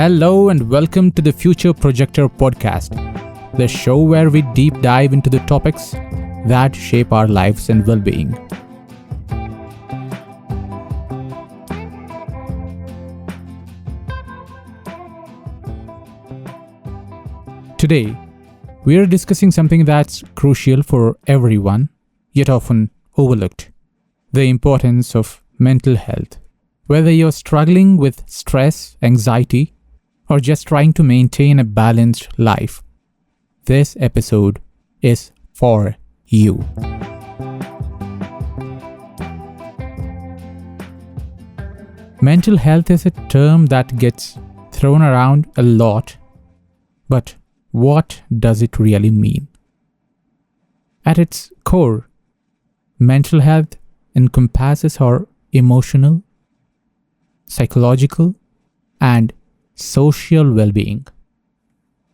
Hello and welcome to the Future Projector podcast, the show where we deep dive into the topics that shape our lives and well-being. Today, we are discussing something that's crucial for everyone, yet often overlooked: the importance of mental health. Whether you're struggling with stress, anxiety, or just trying to maintain a balanced life, this episode is for you. Mental health is a term that gets thrown around a lot, but what does it really mean? At its core, mental health encompasses our emotional, psychological, and social well-being.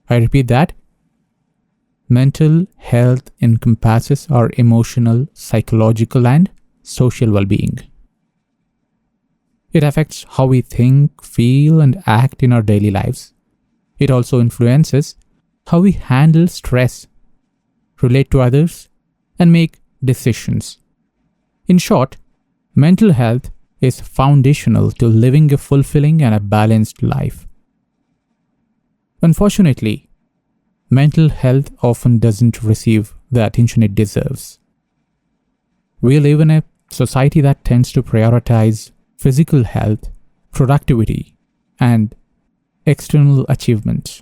I repeat that. Mental health encompasses our emotional, psychological, and social well-being. It affects how we think, feel, and act in our daily lives. It also influences how we handle stress, relate to others, and make decisions. In short, mental health is foundational to living a fulfilling and a balanced life. Unfortunately, mental health often doesn't receive the attention it deserves. We live in a society that tends to prioritize physical health, productivity, and external achievements,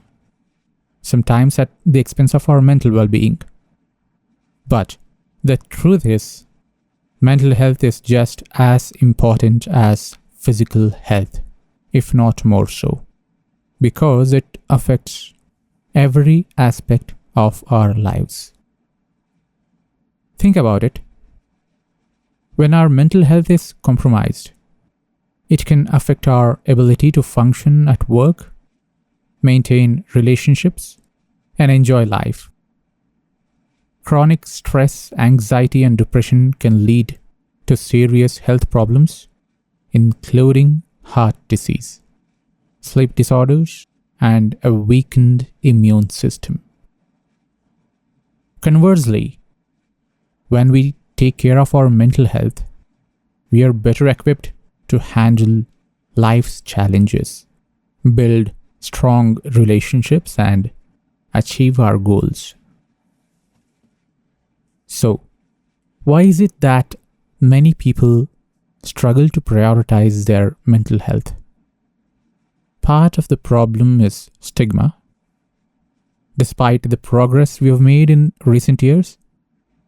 sometimes at the expense of our mental well-being. But the truth is, mental health is just as important as physical health, if not more so, because it affects every aspect of our lives. Think about it. When our mental health is compromised, it can affect our ability to function at work, maintain relationships, and enjoy life. Chronic stress, anxiety, and depression can lead to serious health problems, including heart disease, sleep disorders, and a weakened immune system. Conversely, when we take care of our mental health, we are better equipped to handle life's challenges, build strong relationships, and achieve our goals. So, why is it that many people struggle to prioritize their mental health? Part of the problem is stigma. Despite the progress we have made in recent years,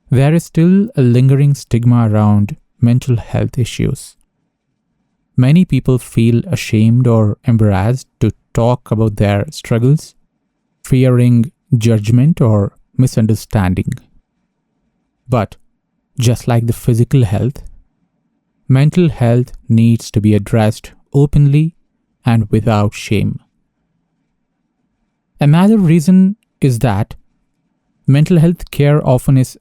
there is still a lingering stigma around mental health issues. Many people feel ashamed or embarrassed to talk about their struggles, fearing judgment or misunderstanding. But just like the physical health, mental health needs to be addressed openly and without shame. Another reason is that mental health care often is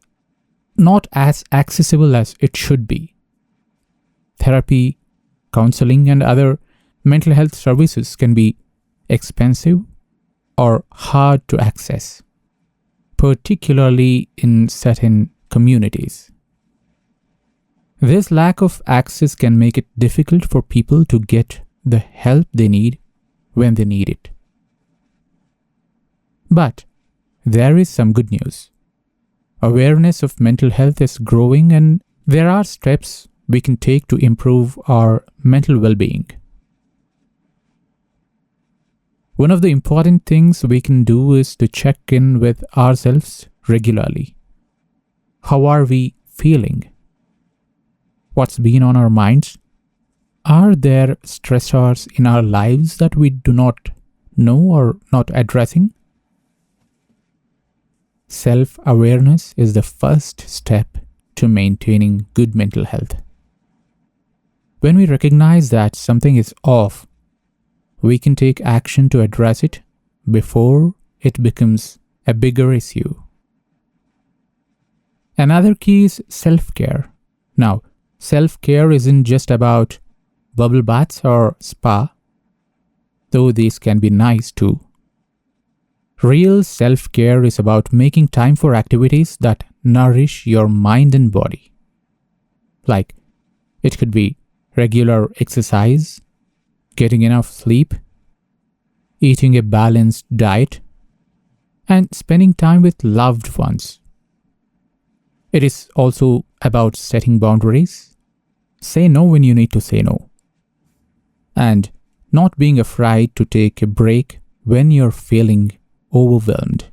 not as accessible as it should be. Therapy, counseling, and other mental health services can be expensive or hard to access, particularly in certain communities. This lack of access can make it difficult for people to get the help they need when they need it. But there is some good news. Awareness of mental health is growing, and there are steps we can take to improve our mental well-being. One of the important things we can do is to check in with ourselves regularly. How are we feeling? What's been on our minds? Are there stressors in our lives that we do not know or not addressing? Self-awareness is the first step to maintaining good mental health. When we recognize that something is off, we can take action to address it before it becomes a bigger issue. Another key is self-care. Now, self-care isn't just about bubble baths or spa. though these can be nice too. Real self-care is about making time for activities that nourish your mind and body. Like, it could be regular exercise, getting enough sleep, eating a balanced diet, and spending time with loved ones. It is also about setting boundaries. Say no when you need to say no. And not being afraid to take a break when you're feeling overwhelmed.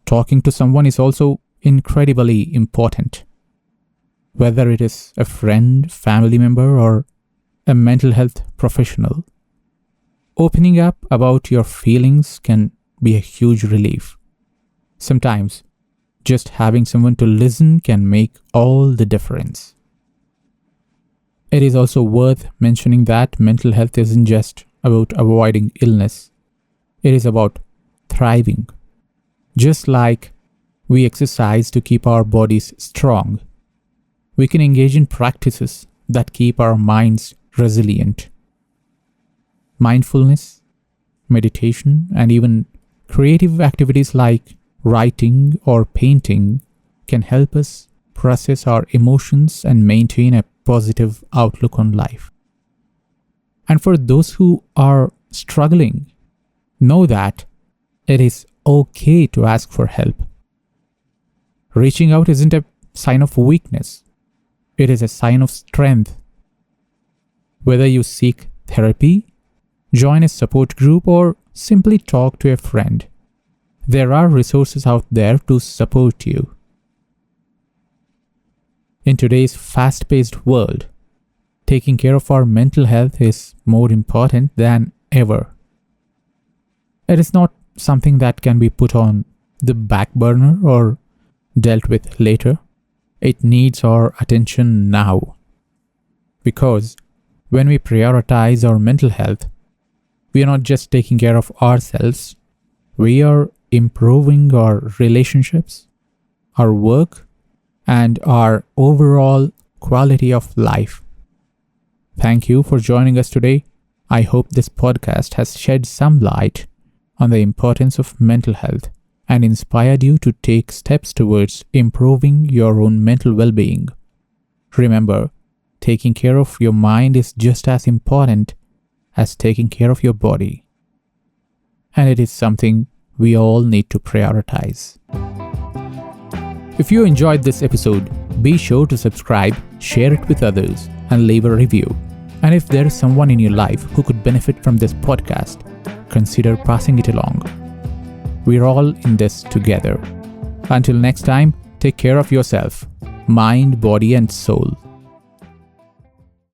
Talking to someone is also incredibly important. Whether it is a friend, family member, or a mental health professional, opening up about your feelings can be a huge relief. Sometimes, just having someone to listen can make all the difference. It is also worth mentioning that mental health isn't just about avoiding illness. It is about thriving. Just like we exercise to keep our bodies strong, we can engage in practices that keep our minds resilient. Mindfulness, meditation, and even creative activities like writing or painting can help us process our emotions and maintain a positive outlook on life. And for those who are struggling, know that it is okay to ask for help. Reaching out isn't a sign of weakness. It is a sign of strength. Whether you seek therapy, join a support group, or simply talk to a friend, there are resources out there to support you. In today's fast-paced world, taking care of our mental health is more important than ever. It is not something that can be put on the back burner or dealt with later. It needs our attention now. Because when we prioritize our mental health, we are not just taking care of ourselves, we are improving our relationships, our work, and our overall quality of life. Thank you for joining us today. I hope this podcast has shed some light on the importance of mental health and inspired you to take steps towards improving your own mental well-being. Remember, taking care of your mind is just as important as taking care of your body. And it is something we all need to prioritize. If you enjoyed this episode, be sure to subscribe, share it with others, and leave a review. And if there is someone in your life who could benefit from this podcast, consider passing it along. We're all in this together. Until next time, take care of yourself, mind, body, and soul.